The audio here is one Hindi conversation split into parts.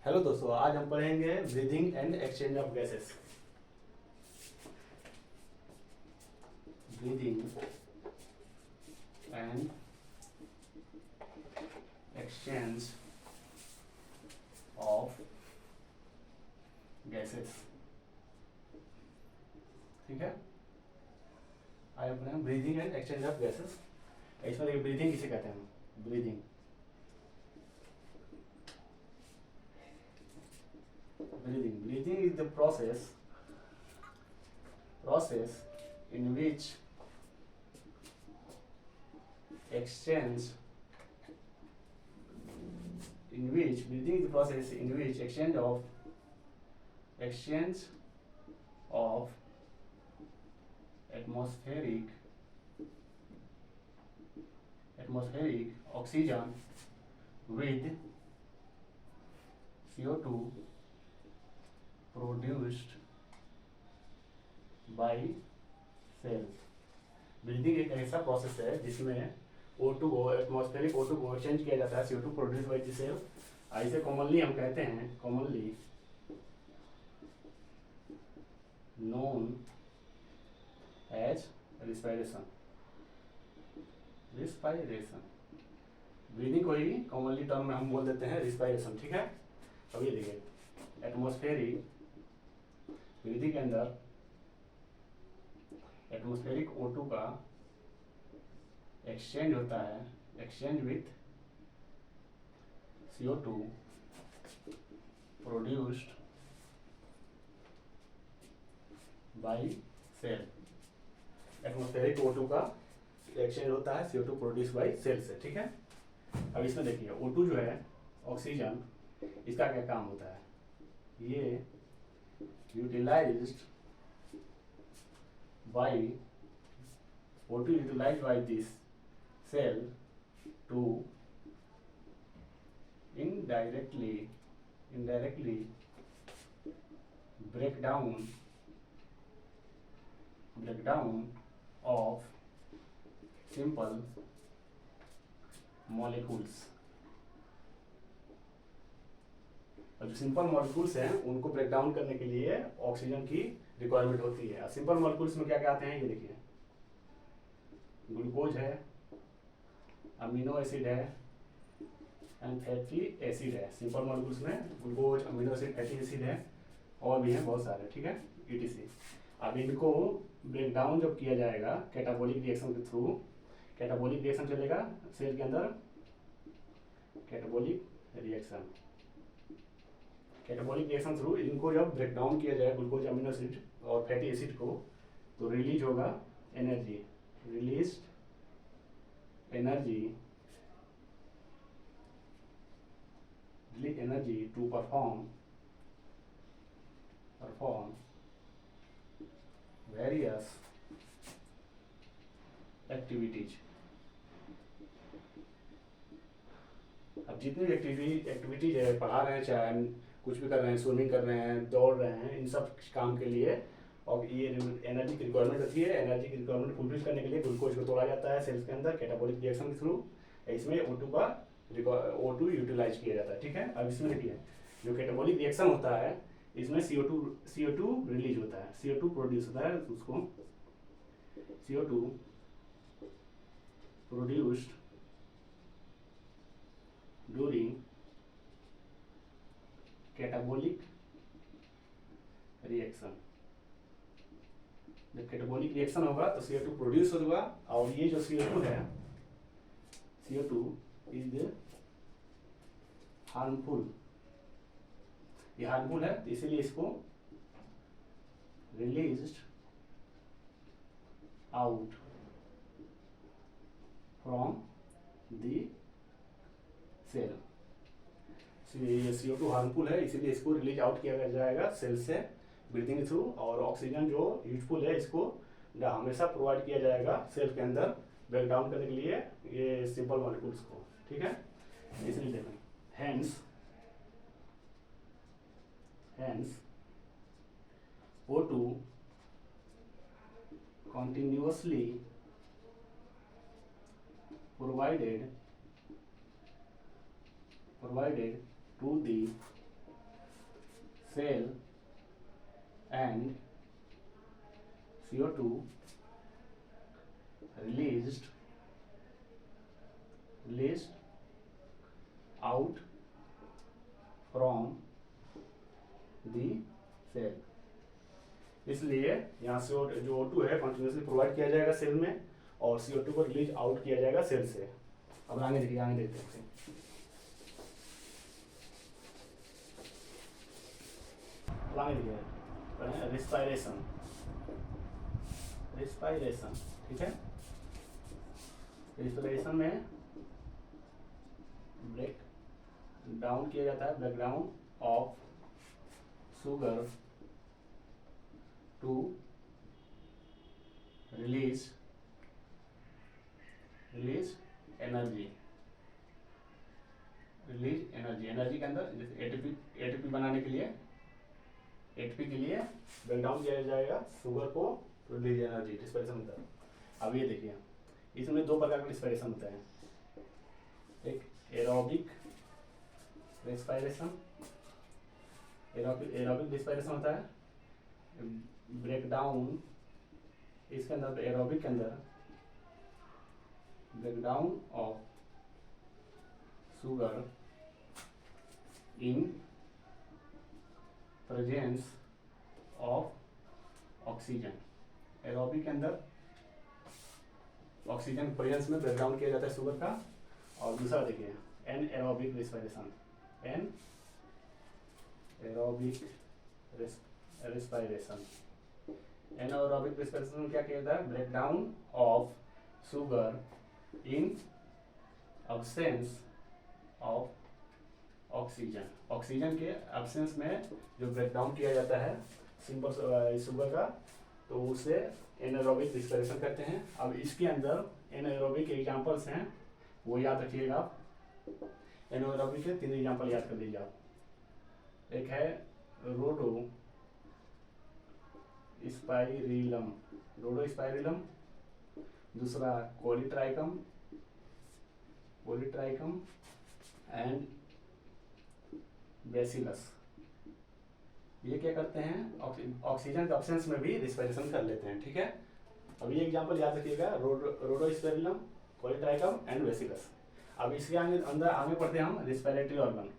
हेलो दोस्तों, आज हम पढ़ेंगे breathing and exchange of gases. Breathing and exchange of gases. ठीक है, आज हम पढ़ेंगे breathing and exchange of gases. इसमें देखिए, ब्रीदिंग किसे कहते हैं? Breathing breathing is the process in which exchange breathing is the process in which exchange of atmospheric oxygen with CO2 produced by cell. Breathing एक ऐसा प्रोसेस है जिसमें O2 को, एटमॉस्फेरिक O2 को एक्सचेंज किया जाता है CO2 produce by the cell. इसे कॉमनली हम कहते हैं, commonly known as respiration. Breathing को ही कॉमनली टर्म में हम बोल देते हैं रिस्पायरेशन। ठीक है, अब ये देखिए, एटमॉस्फेरिक ब्रीदिंग के अंदर एटमॉस्फेरिक O2 का एक्सचेंज होता है, exchange with CO2 produced by cell. Atmospheric O2 का एक्सचेंज होता है CO2 प्रोड्यूस बाय सेल से। ठीक है, अब इसमें देखिए, O2 जो है ऑक्सीजन, इसका क्या काम होता है? ये utilized by O2 utilized by this cell to indirectly break down of simple molecules। और जो सिंपल मॉलिक्यूल्स हैं उनको ब्रेक डाउन करने के लिए ऑक्सीजन की रिक्वायरमेंट होती है। सिंपल मॉलिक्यूल्स में क्या क्या आते हैं, ये देखिए, ग्लूकोज है, अमीनो एसिड है एंड फैटी एसिड है। सिंपल मॉलिक्यूल्स में glucose, amino acid, fatty acid है, और भी हैं बहुत सारे। ठीक है, ETC। अब इनको ब्रेक डाउन जब किया जाएगा कैटाबॉलिक रिएक्शन के थ्रू, कैटाबॉलिक रिएक्शन चलेगा सेल के अंदर, कैटाबॉलिक रिएक्शन थ्रू इनको जब ब्रेक डाउन किया जाए ग्लूकोज, अमीनो एसिड और फैटी एसिड को, तो रिलीज होगा energy, energy to perform various activities. अब जितनी भी एक्टिविटीज है, पढ़ा रहे हैं, चाहे कुछ भी कर रहे हैं, स्विमिंग कर रहे हैं, दौड़ रहे हैं, इन सब काम के लिए और ये एनर्जी की रिक्वायरमेंट होती है। एनर्जी की रिक्वायरमेंट फुलफिल करने के लिए ग्लूकोज को तोड़ा जाता है सेल्स के अंदर कैटाबॉलिक रिएक्शन के थ्रू। इसमें O2 यूटिलाइज किया जाता है। ठीक है, अब इसमें देखिए, जो कैटाबॉलिक रिएक्शन होता है इसमें CO2 रिलीज होता है, CO2 प्रोड्यूस होता है, उसको CO2 produced during catabolic reaction. जब कैटाबॉलिक रिएक्शन होगा तो CO2 प्रोड्यूस होगा, और ये जो CO2 है, CO2 इज हार्मफुल। ये हार्मफुल है, तो इसीलिए इसको released out from the cell. ये CO2 हार्मफुल है, इसीलिए इसको रिलीज आउट किया जाएगा सेल से ब्रीथिंग थ्रू, और ऑक्सीजन जो यूजफुल है इसको हमेशा प्रोवाइड किया जाएगा सेल के अंदर ब्रेक डाउन करने के लिए ये सिंपल मॉलिक्यूल्स को। ठीक है, इसलिए देखें, hence O2 continuously provided to the cell and CO2 released out from the cell। इसलिए यहाँ से जो O2 है कंटिन्यूसली प्रोवाइड किया जाएगा सेल में और CO2 को रिलीज आउट किया जाएगा सेल से। अब आगे देखिए, आगे देखते हैं। आगे देखिए, रिस्पायरेशन, ठीक है। रिस्पायरेशन में ब्रेक डाउन किया जाता है, break down of sugar to release energy. Energy के अंदर जैसे एटीपी बनाने के लिए, एटीपी के लिए ब्रेक डाउन किया जाएगा शुगर को, रिलीज एनर्जी, रिस्पायरेशन होता है। अब ये देखिए, इसमें दो प्रकार का रिस्पायरेशन होता है, एक एरोबिक रिस्पायरेशन, एरोबिक रिस्पायरेशन होता है, ब्रेक डाउन इसके अंदर, एरोबिक के अंदर break down of sugar in presence of oxygen. Aerobic के अंदर ऑक्सीजन प्रेजेंस में ब्रेक डाउन किया जाता है शुगर का। और दूसरा देखिए an aerobic respiration, an aerobic respiration. Anaerobic respiration में क्या किया जाता है, break down of sugar in absence of oxygen. Oxygen के एब्सेंस में जो ब्रेक डाउन किया जाता है सिंपल शुगर का, तो उसे एनारोबिक रिस्पायरेशन कहते हैं। अब इसके अंदर एनारोबिक एग्जांपल्स हैं, वो याद रखिएगा आप। एनारोबिक के 3 एग्जांपल याद कर लीजिए आप। एक है रोडो स्पाइरिलम, दूसरा कोलिट्राइकम एंड बेसिलस। ये क्या करते हैं, ऑक्सीजन के एब्सेंस में भी रिस्पायरेशन कर लेते हैं, ठीक है। अब ये एग्जांपल याद रखिएगा, रोडोस्पाइरिलम, कोलिट्राइकम एंड बेसिलस। अब इसके अंदर आगे पढ़ते हैं हम respiratory organ.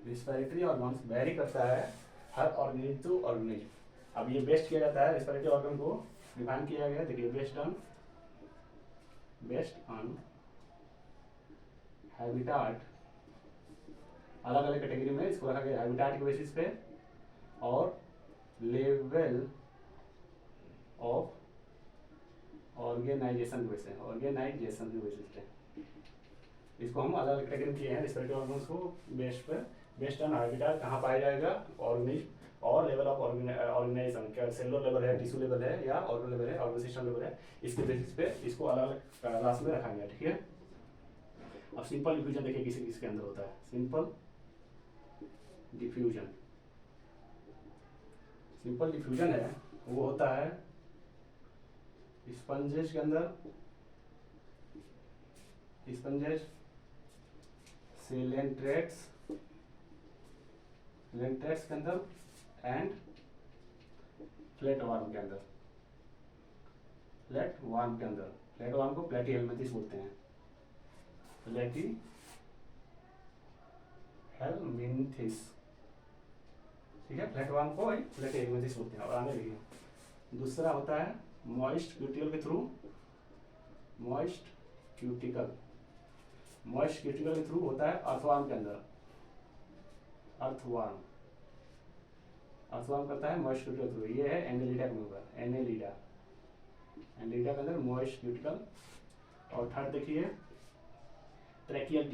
Respiratory organs very करता है हर ऑर्गेनिज्म टू ऑर्गेनिज्म। अब ये बेस्ट किया जाता है, रिस्पायरेटरी ऑर्गन को डिफाइन किया गया है, देखिए बेस्ड ऑन हैबिटाट, अलग अलग कैटेगरी में इसको रखा गया हैबिटाट के बेसिस पे और लेवल ऑफ ऑर्गेनाइजेशन के बेसिस पे इसको हम अलग अलग कैटेगरी किए हैं रिस्पायरेटरी ऑर्गन्स को बेस्ड ऑन हैबिटाट, कहाँ पाया जाएगा ऑर्गेनिज्म, और लेवल ऑफ ऑर्गेनाइजेशन, क्या सेलुलर लेवल है, टिश्यू लेवल है या ऑर्गन लेवल है, ऑर्गन सिस्टम लेवल है, इसके बेसिस पे इसको अलग अलग क्लास में रखा गया, ठीक है। अब सिंपल डिफ्यूजन देखिए किसके अंदर होता है। सिंपल डिफ्यूजन है, वो होता है स्पंजेस के अंदर, स्पंजेस, सिलेंट्रेट्स के अंदर एंड फ्लैट वार्म के अंदर। फ्लैट वार्म को प्लेटी हेलमिंथिस बोलते हैं, प्लेटी हेलमिंथिस, ठीक है। फ्लैट वार्म को प्लेटी हेलमिंथिस बोलते हैं। और आगे देखिए, दूसरा होता है मॉइस्ट क्यूटिकल के थ्रू, मॉइस्ट क्यूटिकल के थ्रू होता है अर्थवार्म के अंदर। अर्थवार्म करता है मॉइस्ट क्यूटिकल के थ्रू, ये है एनेलिडा के ऊपर, एनेलिडा के अंदर मॉइस्ट क्यूटिकल। और थर्ड देखिए ट्रैकियल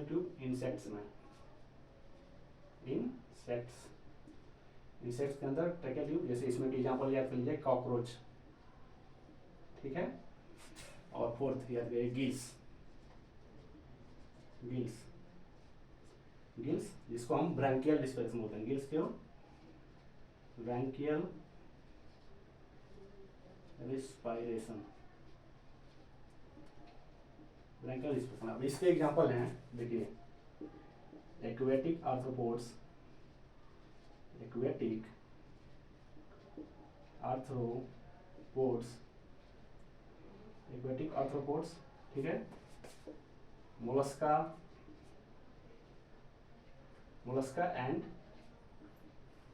ट्यूब इंसेक्ट्स में, इंसेक्ट्स के अंदर ट्रैकियल ट्यूब, जैसे इसमें एग्जांपल याद कर लीजिए कॉकरोच, ठीक है। और फोर्थ याद करिए गिल्स जिसको हम ब्रैंकियल रिस्पायरेशन बोलते हैं। गिल्स क्यों, ब्रैंकियल रिस्पायरेशन, ब्रैंकियल रिस्पायरेशन। अब इसके एग्जांपल हैं, देखिए aquatic arthropods, aquatic arthropods, aquatic arthropods, ठीक है, मोलस्का, मोलस्का एंड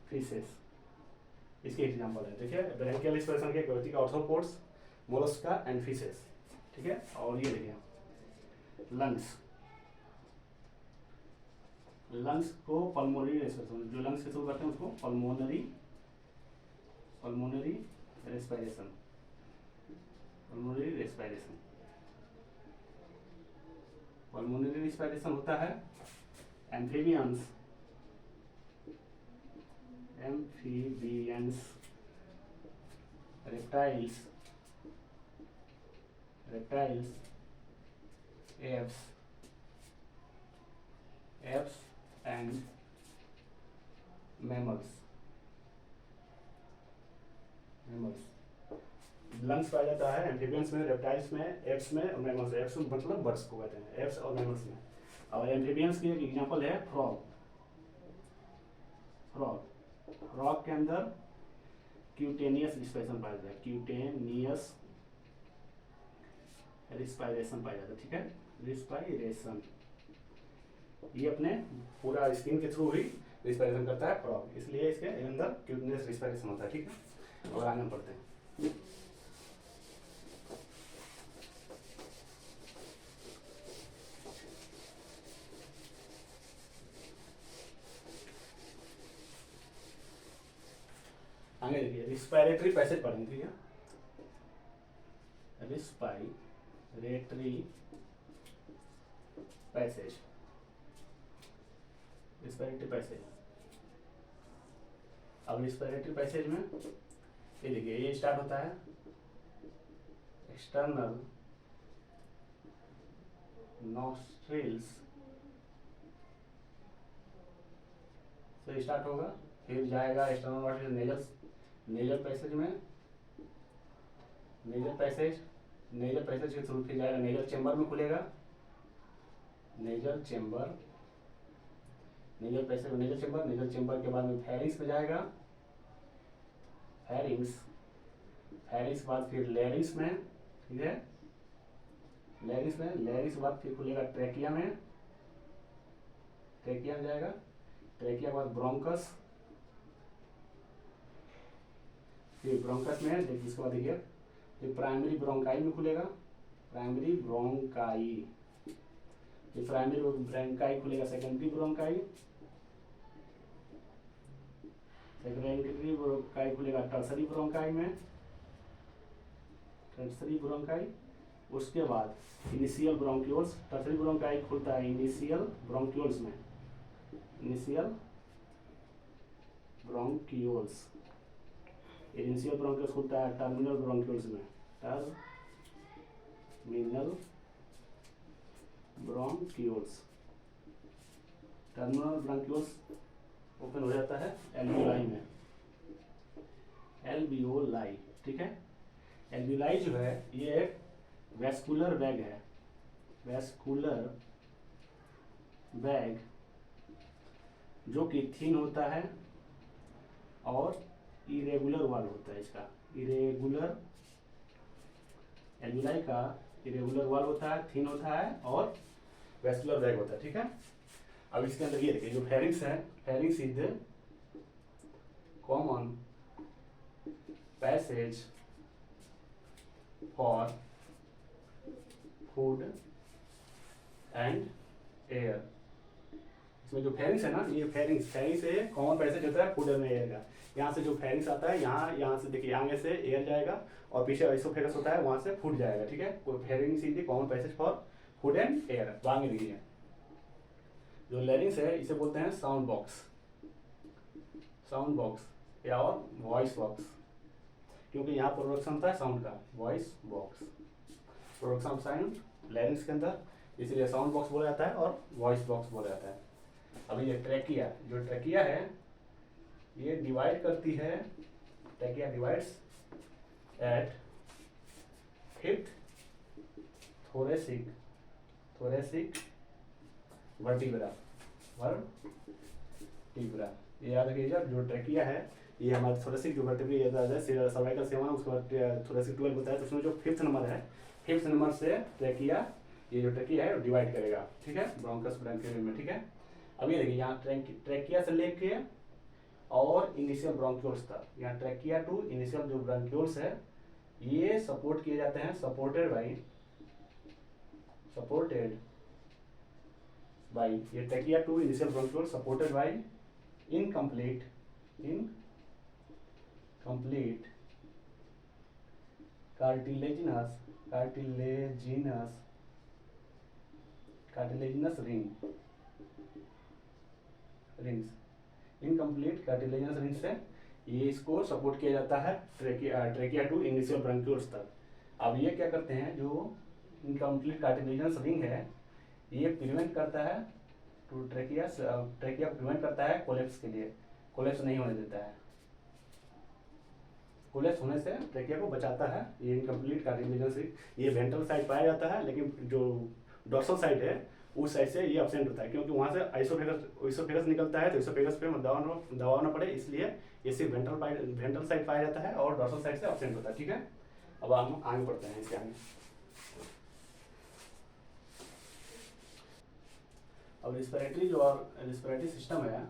फिशेस, इसके एग्जांपल है। देखिए ब्रैंकियल रिस्पायरेशन के aquatic arthropods, Mollusca and fishes, ठीक है। और ये देखिए लंग्स, लंग्स को पल्मोनरी रेस्पिरेशन, जो लंग्स के थ्रू करते हैं उसको pulmonary, pulmonary respiration, pulmonary respiration, pulmonary respiration होता है। Amphibians, amphibians, reptiles, reptiles, apps, apps and mammals, mammals. Lungs पाया जाता है एम्फीबियंस में, रेप्टाइल्स में, एप्स में और मैमल्स। एप्स मतलब बर्ड्स को कहते हैं, एप्स और मैमल्स में। और एम्फीबियंस की एक एग्जांपल है फ्रॉग, फ्रॉग, फ्रॉग के अंदर क्यूटेनियस रिस्पायरेशन पाया जाता है, क्यूटेनियस रिस्पायरेशन पाया जाता है, ठीक है, रिस्पायरेशन। ये अपने पूरा स्किन के थ्रू ही रिस्पायरेशन करता है फ्रॉग, इसलिए इसके अंदर क्यूटेनियस रिस्पायरेशन होता है, ठीक है। और आगे पढ़ते हैं। आगे देखिए रिस्पायरेटरी पैसेज पढ़ेंगे, ठीक है, रिस्पायरेटरी पैसेज, रिस्पायरेटरी पैसेज। अब रिस्पायरेटरी पैसेज में ये देखिए, ये स्टार्ट होता है एक्सटर्नल नॉस्ट्रिल्स से स्टार्ट होगा, फिर जाएगा external nostril nasal, nasal passage में, नेजल पैसेज, नेजल पैसेज के थ्रू फिर जाएगा नेजल चेंबर में खुलेगा, नेजल चेंबर, नेजल पैसेज में नेजल चेंबर, नेजल चेंबर के बाद में फेरिंग्स में जाएगा, फेरिंग्स, फेरिंग्स के बाद फिर लेरिंग्स में, ठीक है, लेरिंग्स में, लेरिंग्स के बाद फिर खुलेगा ट्रेकिया में, ट्रेकिया में जाएगा, ट्रेकिया के बाद ब्रोंकस, फिर ब्रोंकस में देखिए, इसके बाद देखिए फिर प्राइमरी ब्रोंकाई में खुलेगा, प्राइमरी ब्रोंकाई, फिर प्राइमरी ब्रोंकाई खुलेगा सेकेंडरी ब्रोंकाई, सेकेंडरी ब्रोंकाई खुलेगा टर्सरी ब्रोंकाई में, टर्सरी ब्रोंकाई। उसके बाद इनिशियल ब्रोंक्यूल्स, टर्सरी ब्रोंकाई खुलता है इनिशियल ब्रोंक्यूल्स में, इनिशियल ब्रोंक्यूल्स, इनिशियल ब्रोंक्यूल्स खुलता है टर्मिनल ब्रोंक्यूल्स में, terminal bronchioles, terminal bronchioles open हो जाता है एल्वियोलाई में, एल्वियोलाई, ठीक है। एल्वियोलाई जो है ये एक वेस्कुलर बैग है, वेस्कुलर बैग जो कि थिन होता है और इरेगुलर वाल होता है इसका, इरेगुलर, एल्वियोलाई का इरेगुलर वाल होता है, थिन होता है और वेस्कुलर बैग होता है, ठीक है। अब इसके अंदर ये देखिए जो फेरिंग्स है, pharynx is the common passage for food and air. इसमें जो फेरिंग्स है ना, ये फेरिंग्स, फेरिंग्स से कॉमन पैसेज होता है फूड एंड एयर का। यहाँ से जो फेरिंग्स आता है, यहाँ से देखिए आगे से एयर जाएगा और पीछे इसोफेगस होता है, वहां से फूड जाएगा, ठीक है। Pharynx is the common passage for food and air. आगे देखिए जो लैरिंग्स है इसे बोलते हैं साउंड बॉक्स, साउंड बॉक्स या और वॉइस बॉक्स, क्योंकि यहाँ प्रोडक्शन होता है साउंड का, voice box, production of sound लैरिंग्स के अंदर, इसलिए साउंड बॉक्स बोला जाता है और वॉइस बॉक्स बोला जाता है। अभी ये ट्रैकिया, जो ट्रैकिया है ये डिवाइड करती है, trachea divides at fifth thoracic vertebra ये याद रखिएगा। जो ट्रैकिया है ये हमारे थोरेसिक जो वर्टिब्रा याद है, सर्वाइकल 7 उसके बाद थोरेसिक 12 होता है, तो उसमें जो फिफ्थ नंबर है, फिफ्थ नंबर से ट्रैकिया, ये जो ट्रैकिया है डिवाइड करेगा, ठीक है, ब्रोंकस ब्रैंकियोल में, ठीक है। अब ये देखिए यहाँ ट्रैकिया से लेके और इनिशियल ब्रोंक्यूल्स तक, यहाँ ट्रैकिया टू इनिशियल जो ब्रोंक्यूल्स है ये सपोर्ट किए जाते हैं, सपोर्टेड बाई ये trachea to initial bronchiole supported by incomplete cartilaginous rings, incomplete cartilaginous ring से ये इसको सपोर्ट किया जाता है ट्रैकिया टू इनिशियल ब्रोंक्यूल्स तक। अब ये क्या करते हैं, जो इनकम्प्लीट कार्टिलेजिनस रिंग है ये प्रिवेंट करता है टू ट्रैकिया को प्रिवेंट करता है कोलेप्स के लिए, कोलेप्स नहीं होने देता है, कोलेप्स होने से ट्रैकिया को बचाता है ये इनकम्प्लीट कार्टिलेजिनस रिंग। ये वेंट्रल साइड पाया जाता है, लेकिन जो डॉर्सल साइड है उस साइड से ये एब्सेंट होता है, क्योंकि वहाँ से आइसोफेगस निकलता है, तो आइसोफेगस पे दबाव पड़े, इसलिए ये सिर्फ वेंट्रल साइड पाया जाता है और डॉर्सल साइड से एब्सेंट होता है, ठीक है। अब हम आगे बढ़ते हैं इसके आगे। अब रिस्पिरेटरी सिस्टम है,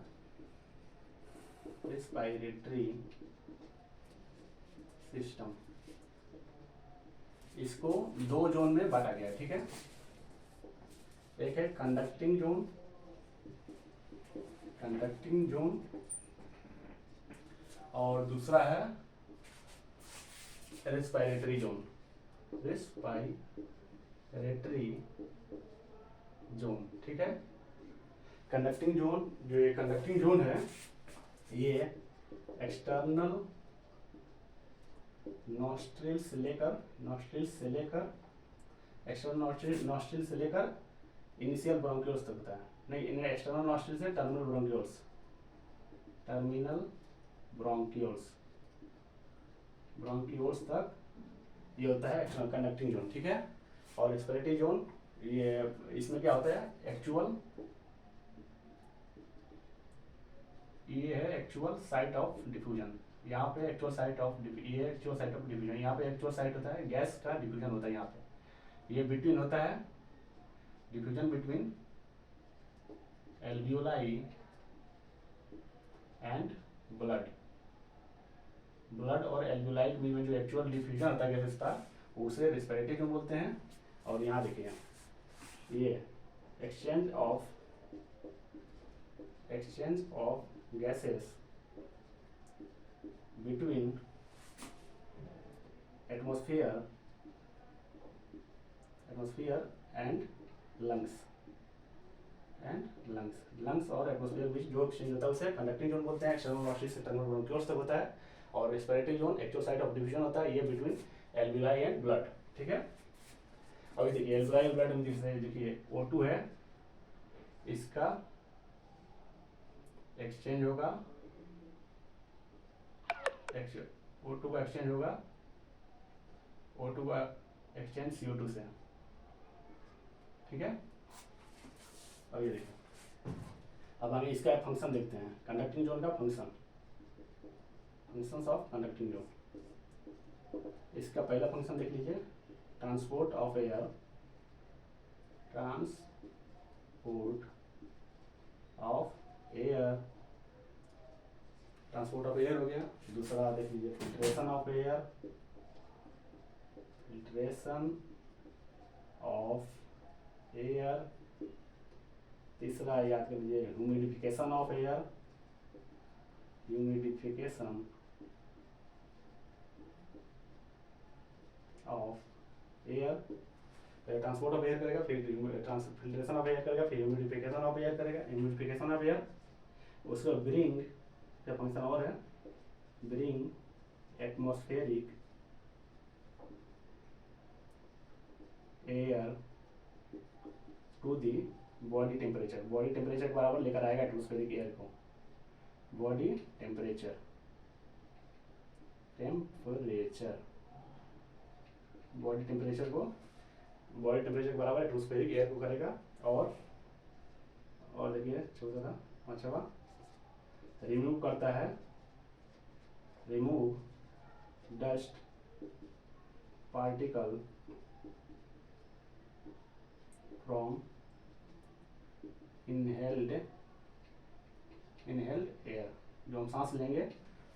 रिस्पिरेटरी सिस्टम, इसको दो जोन में बांटा गया है, ठीक है। एक है कंडक्टिंग जोन और दूसरा है रेस्पिरेटरी जोन, ठीक है। कंडक्टिंग जोन है ये एक्सटर्नल नॉस्ट्रिल से लेकर एक्सटर्नल से लेकर इनिशियल ब्रोंक्यूल्स तक होता है, नहीं एक्सटर्नल नॉस्ट्रिल से टर्मिनल ब्रोंक्यूल्स तक ये होता है एक्सटर्नल कंडक्टिंग जोन, ठीक है। और रेस्पिरेटरी जोन ये इसमें क्या होता है, ये है एक्चुअल साइट ऑफ डिफ्यूजन, यहाँ पे एक्चुअल साइट ऑफ डिफ्यूजन, यहाँ पे एक्चुअल साइट होता है, गैस का डिफ्यूजन होता है यहाँ पे, ये बिटवीन होता है diffusion between alveoli and blood और एल्वियोलाई के बीच में जो एक्चुअल डिफ्यूजन होता है गैसेस का, उसे रेस्पिरेटरी जोन बोलते हैं। और यहाँ देखिए ये exchange of gases between atmosphere and lungs और एटमॉस्फेयर बीच जो एक्सचेंज होता है उसे कंडक्टिंग जोन बोलते हैं, एक्सटर्नल नॉस्ट्रिल से टर्मिनल ब्रोंक्यूल्स तक होता है। और respiratory zone actual site of diffusion होता है, ये बिटवीन एल्वियोलाई एंड ब्लड, ठीक है। अभी देखिए एल्वियोलाई ब्लड में देखिए O2 है, इसका एक्सचेंज होगा, O2 का एक्सचेंज होगा, O2 का एक्सचेंज CO2 से, ठीक है। अब ये देखिए, अब आगे इसका फंक्शन देखते हैं, कंडक्टिंग जोन का फंक्शंस ऑफ कंडक्टिंग जोन। इसका पहला फंक्शन देख लीजिए, ट्रांसपोर्ट ऑफ एयर हो गया। दूसरा देख लीजिए फिल्ट्रेशन ऑफ एयर। तीसरा याद कर लीजिए humidification of air, transport of air करेगा, फिर फिल्ट्रेशन ऑफ एयर करेगा, फिर ह्यूमिडिफिकेशन ऑफ एयर करेगा, ह्यूमिडिफिकेशन ऑफ एयर। उसका ब्रिंग का फंक्शन और है, bring atmospheric air to the body temperature के बराबर लेकर आएगा एटमॉस्फेरिक एयर को, बॉडी टेम्परेचर बॉडी टेम्परेचर को, बॉडी टेम्परेचर के बराबर एटमॉस्फेरिक एयर को करेगा। और देखिए चौथा था, पाँचवा रिमूव करता है, remove dust particle from inhaled air, जो हम सांस लेंगे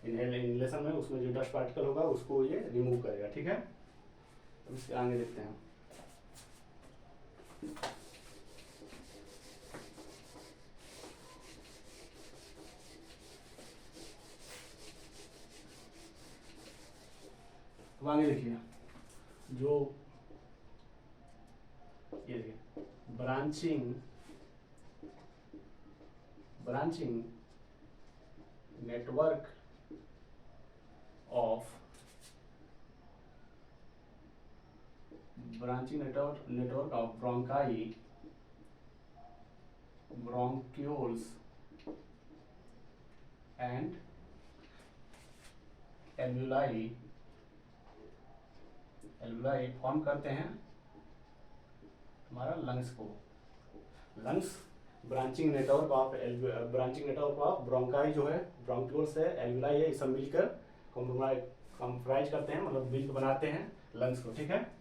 इनहेलेशन में, उसमें जो डस्ट पार्टिकल होगा उसको ये रिमूव करेगा। ठीक है, अब इसके आगे देखते हैं। अब आगे देखिए, जो ये देखिए branching network of bronchi, bronchioles and alveoli form करते हैं हमारा लंग्स को। Lungs branching network of bronchi जो है, ब्रोंक्यूल्स है, एल्वुलाई है, ये सब मिलकर कंप्राइज करते हैं, मतलब मिलकर बनाते हैं लंग्स को। ठीक है,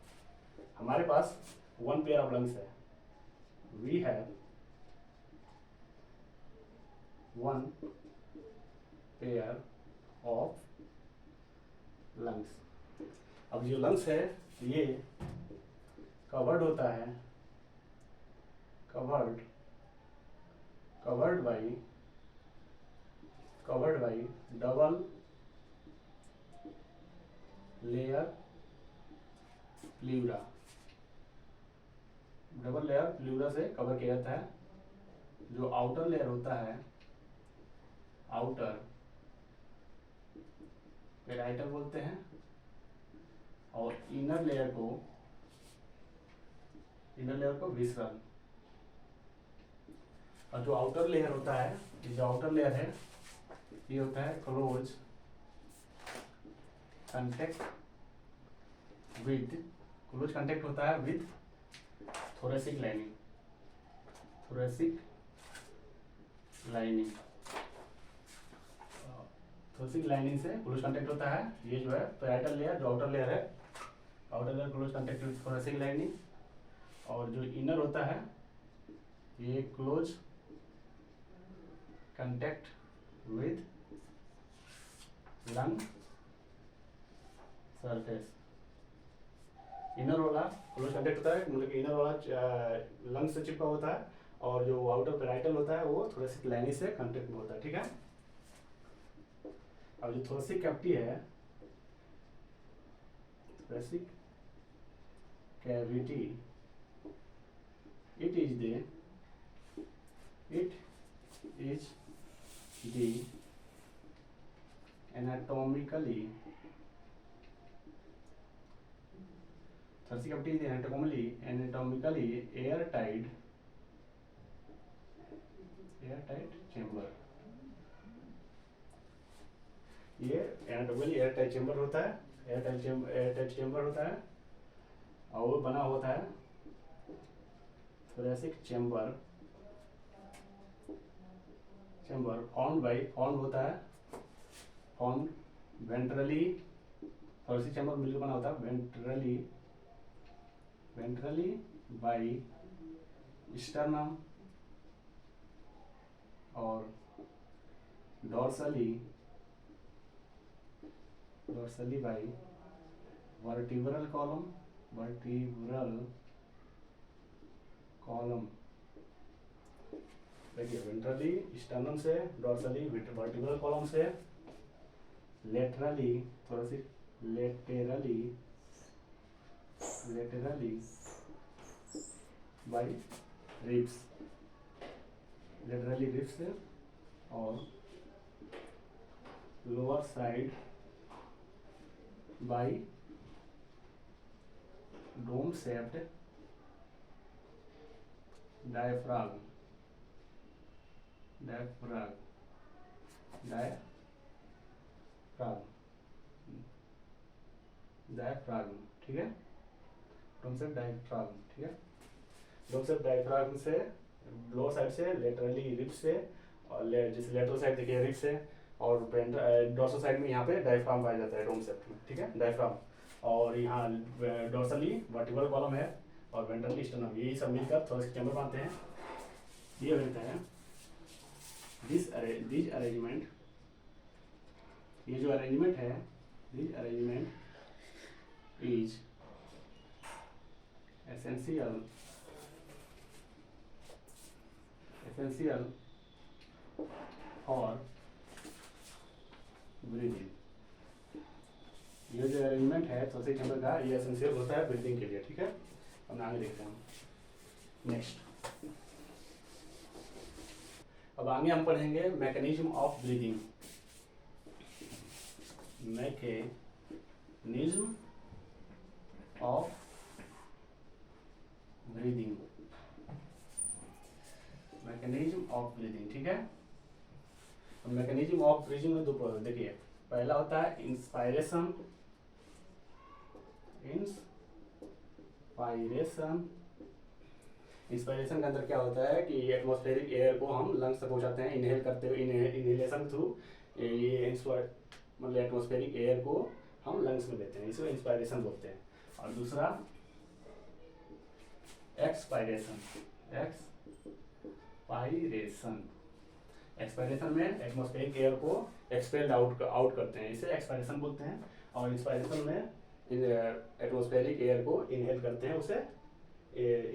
हमारे पास वन पेयर ऑफ लंग्स है, we have one pair of lungs. अब जो लंग्स है ये कवर्ड होता है, covered by double layer pleura, double layer pleura से कवर किया जाता है। जो आउटर लेयर होता है, आउटर पेराइटल बोलते हैं, और इनर लेयर को विसरल। और जो आउटर लेयर होता है, जो आउटर लेयर है ये होता है क्लोज कांटेक्ट होता है with thoracic lining, thoracic lining से क्लोज कांटेक्ट होता है। ये जो है पेराइटल लेयर, जो आउटर लेयर है, outer layer close contact with thoracic lining, और जो इनर होता है ये close contact with lung surface. Inner वाला क्लोज कांटेक्ट होता है, मतलब कि इनर वाला लंग से चिपका होता है, और जो आउटर पेराइटल होता है वो थोरेसिक लाइनिंग से कांटेक्ट में होता है। ठीक है, अब जो थोरेसिक कैविटी है, thoracic cavity, it is the anatomically, thoracic cavity is anatomically airtight chamber। ये एनाटोमिकली एयरटाइट चेंबर होता है, एयरटाइट चेंबर होता है, और वो बना होता है थोरेसिक चेंबर फाउंड होता है, फाउंड वेंट्रली, थोरेसिक चेंबर मिलकर बना होता है वेंट्रली बाई स्टर्नम, और डॉर्सली बाई वर्टिब्रल कॉलम, देखिए वेंट्रली स्टर्नम से, डॉर्सली वर्टिब्रल कॉलम से, laterally thoracic laterally by ribs, laterally ribs से, और lower side by dome shaped diaphragm, ठीक है। डोर्सल डायफ्राम, ठीक है। डोर्सल डायफ्राम से लोअर साइड से लेटरली रिब्स से, और जैसे लेटरल साइड देखिए रिब्स से, और डोर्सल साइड में यहाँ पे डायफ्राम पाया जाता है डोमसेप्ट में, ठीक है, डायफ्राम। और यहाँ डोर्सली वर्टिब्रल कॉलम है और वेंट्रली स्टर्नम, यही सब मिलकर थोरेसिक चैम्बर बनाते हैं। ये होता है दिस अरेंजमेंट, ये जो अरेंजमेंट है, this arrangement is essential for breathing. ये जो अरेंजमेंट है थोरेसिक चैम्बर का, ये एसेंशियल होता है ब्रीदिंग के लिए, ठीक है। अब आगे देखते हैं हम नेक्स्ट। अब आगे हम पढ़ेंगे mechanism of breathing. Mechanism of breathing, mechanism of breathing, ठीक है। मैकेनिज्म ऑफ ब्रीदिंग में दो प्रोसेस देखिए, पहला होता है इंस्पायरेशन। इंस्पायरेशन के अंदर क्या होता है कि एटमॉस्फेरिक एयर को हम लंग्स तक पहुंचाते हैं, इनहेल करते हुए, इनहेलेशन थ्रू ये मतलब एटमॉस्फेरिक एयर को हम लंग्स में लेते हैं, इसे इंस्पायरेशन बोलते हैं। और दूसरा एक्सपायरेशन। एक्सपायरेशन में एटमॉस्फेरिक एयर को एक्सपेल्ड आउट करते हैं, इसे एक्सपायरेशन बोलते हैं। और इंस्पायरेशन में एटमॉस्फेरिक एयर को इनहेल करते हैं, उसे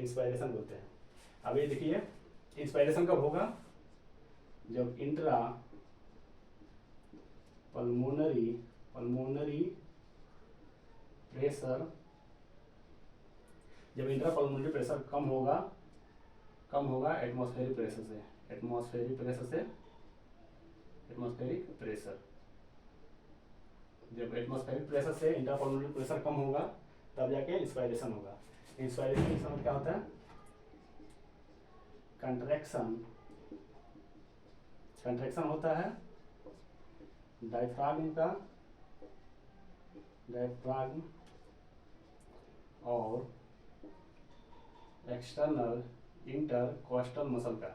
इंस्पायरेशन बोलते हैं। अब ये देखिए इंस्पायरेशन कब होगा, जब इंट्रा पल्मोनरी प्रेशर, जब इंट्रा पल्मोनरी प्रेशर कम होगा एटमॉस्फेरिक प्रेशर से, जब एटमॉस्फेरिक प्रेशर से इंट्रा पल्मोनरी प्रेशर कम होगा तब जाके इंस्पायरेशन होगा। इंस्पायरेशन के समय क्या होता है, कंट्रैक्शन होता है डायफ्राग्म और एक्सटर्नल इंटरकोस्टल मसल का,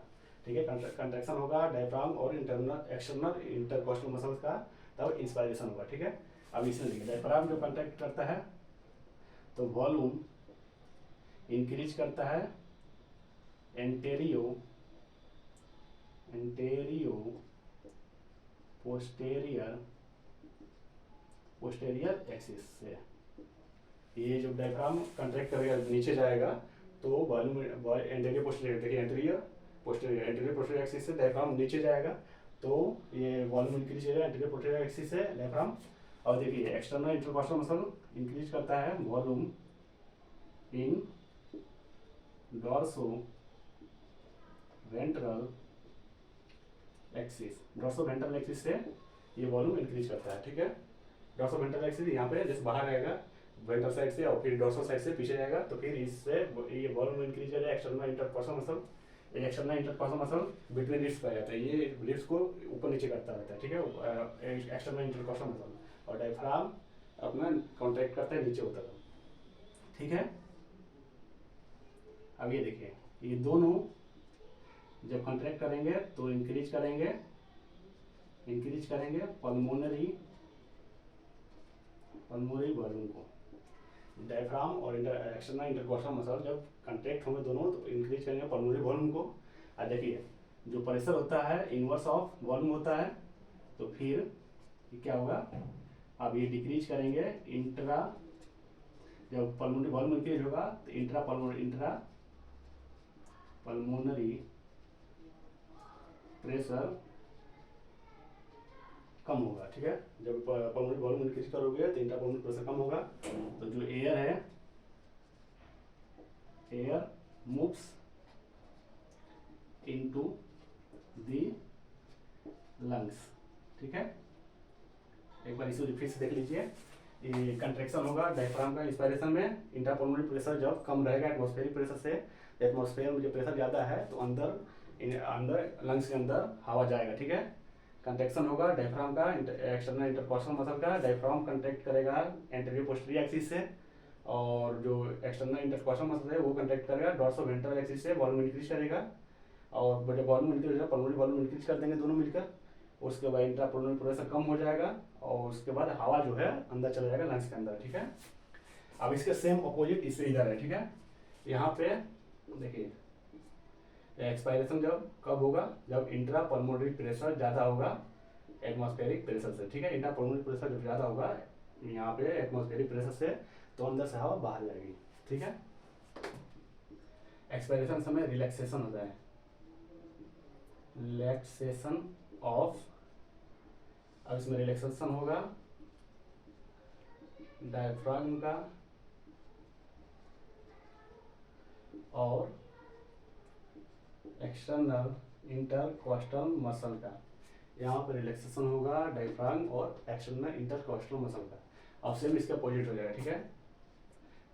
ठीक है। कंट्रैक्शन होगा डायफ्राग्म और एक्सटर्नल इंटरकोस्टल मसल का, तब इंस्पायरेशन होगा, ठीक है। अब इसमें देखिए डायफ्राग्म जो कंट्रैक्ट करता है तो वॉल्यूम इंक्रीज करता है एंटेरियो पोस्टेरियर एक्सिस से। ये जो डायफ्राम कंट्रैक्ट करेगा नीचे जाएगा तो वॉल्यूम एंटेरियर पोस्टेरियर, देखिए एंटेरियर पोस्टेरियर एक्सिस से डायफ्राम नीचे जाएगा तो ये वॉल्यूम इंक्रीज करेगा एंटेरियर पोस्टेरियर एक्सिस से डायफ्राम। और देखिए एक्सटर्नल इंटरकोस्टल मसल इंक्रीज करता है volume in dorso ventral axis से ये वॉल्यूम इंक्रीज करता है, ठीक है। डॉर्सो वेंट्रल एक्सिस यहाँ पे जैसे बाहर रहेगा वेंट्रल साइड से और फिर डॉर्सो साइड से पीछे जाएगा तो फिर इससे ये वॉल्यूम इंक्रीज करेगा external intercostal muscle. External intercostal muscle between ribs पाया जाता है, ये रिब्स को ऊपर नीचे करता रहता है, ठीक है, एक्सटर्नल इंटरकोस्टल मसल। और डायफ्राम अपना कॉन्ट्रैक्ट करता है नीचे उतर, ठीक है। अब ये देखिए ये दोनों जब कॉन्ट्रैक्ट करेंगे तो इंक्रीज करेंगे पल्मोनरी वॉल्यूम को। डायफ्राम और एक्सटर्नल इंटरकोस्टल मसल जब कॉन्ट्रैक्ट होंगे दोनों तो इंक्रीज करेंगे पल्मोनरी वॉल्यूम को। और देखिए जो प्रेशर होता है इनवर्स ऑफ वॉल्यूम होता है, तो फिर ये क्या होगा, अब ये डिक्रीज करेंगे जब पल्मोनरी वॉल्यूम इंक्रीज होगा तो इंट्रा पल्मोनरी प्रेशर कम होगा, ठीक है। जब पल्मोनरी वॉल्यूम इंक्रीज करोगे तो इंट्रा पल्मोनरी प्रेशर कम होगा, तो जो एयर है air moves into the lungs, ठीक है। एक बार इसे फिर से देख लीजिए, ये कंट्रैक्शन होगा डायफ्राम का इंस्पायरेशन में, इंट्रा पल्मोनरी प्रेशर जब कम रहेगा एटमॉस्फेरिक प्रेशर से, एटमॉस्फेयर में जो प्रेशर ज़्यादा है तो अंदर लंग्स के अंदर हवा जाएगा, ठीक है। कंट्रैक्शन होगा डायफ्राम का एक्सटर्नल इंटरकोस्टल मसल का, डायफ्राम कंट्रैक्ट करेगा एंटेरियर पोस्टीरियर एक्सिस से और जो एक्सटर्नल इंटरकॉस्टल मसल है वो कंट्रैक्ट करेगा, डॉर्सो वेंट्रल एक्सिस से वॉल्यूम इंक्रीज करेगा, और जब वॉल्यूम इंक्रीज हो जाएगा पल्मोनरी वॉल्यूम इंक्रीज कर देंगे दोनों मिलकर, उसके बाद इंट्रा पल्मोनरी प्रेशर कम हो जाएगा और उसके बाद हवा जो है अंदर चला जाएगा लंग्स के अंदर, ठीक है। अब इसके सेम अपोजिट इससे इधर है, ठीक है। यहाँ पे देखिए एक्सपायरेशन जब कब होगा, जब इंट्रा पल्मोनरी प्रेशर ज़्यादा होगा एटमॉस्फेरिक प्रेशर से, ठीक है। इंट्रा पल्मोनरी प्रेशर जब ज़्यादा होगा यहाँ पे एटमॉस्फेरिक प्रेशर से, तो अंदर से हवा बाहर जाएगी, ठीक है। एक्सपायरेशन समय रिलैक्सेशन होता है, रिलैक्सेशन ऑफ, अब इसमें रिलैक्सेशन होगा डायफ्राम का और एक्सटर्नल इंटरकॉस्टल मसल का। यहाँ पर रिलैक्सेशन होगा डायफ्राम और एक्सटर्नल इंटरकॉस्टल मसल का। अब सेम इसका अपोजिट हो जाएगा, ठीक है।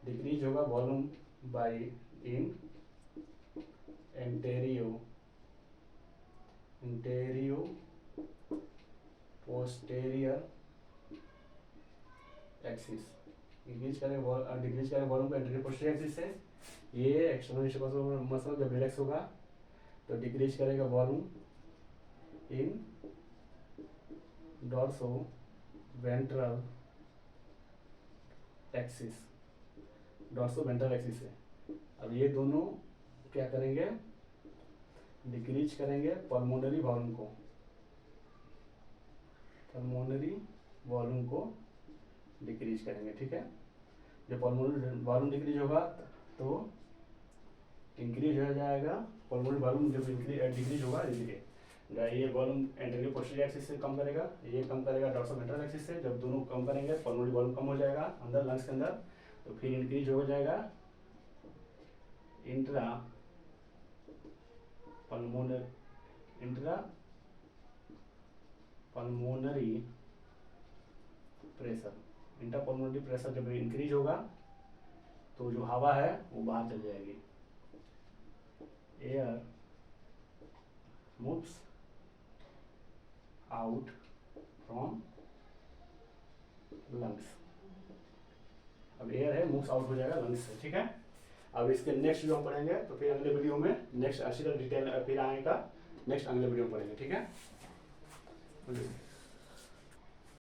डिक्रीज होगा volume by in anterior posterior axis, decrease करें वॉल्यूम का एंटेरियो पोस्टेरियर एक्सिस से। ये एक्सटर्नल इंटरकॉस्टल मसल जब रिलैक्स होगा तो डिक्रीज करेगा volume in dorso ventral axis, dorso ventral axis से। अब ये दोनों क्या करेंगे, डिक्रीज करेंगे पल्मोनरी वॉल्यूम को डिक्रीज करेंगे, ठीक है। जब पल्मोनरी वॉल्यूम डिक्रीज होगा तो इंक्रीज हो जाएगा पल्मोनरी वॉल्यूम, जब डिक्रीज होगा ये वॉल्यूम एंटेरियो पोस्टीरियर एक्सिस से कम करेगा, ये कम करेगा डॉर्सो वेंट्रल एक्सिस से। जब दोनों कम करेंगे पल्मोनरी वॉल्यूम कम हो जाएगा अंदर लंग्स के अंदर, तो फिर इंक्रीज हो जाएगा intra pulmonary pressure. Intra pulmonary pressure जब इंक्रीज होगा तो जो हवा है वो बाहर चल जाएगी, air moves out from lungs. अब एयर है मूव्स आउट हो जाएगा लंग्स से, ठीक है। अब इसके नेक्स्ट जो हम पढ़ेंगे तो फिर अगले वीडियो में नेक्स्ट अच्छी तरह डिटेल फिर आएगा, नेक्स्ट अगले वीडियो में पढ़ेंगे, ठीक है।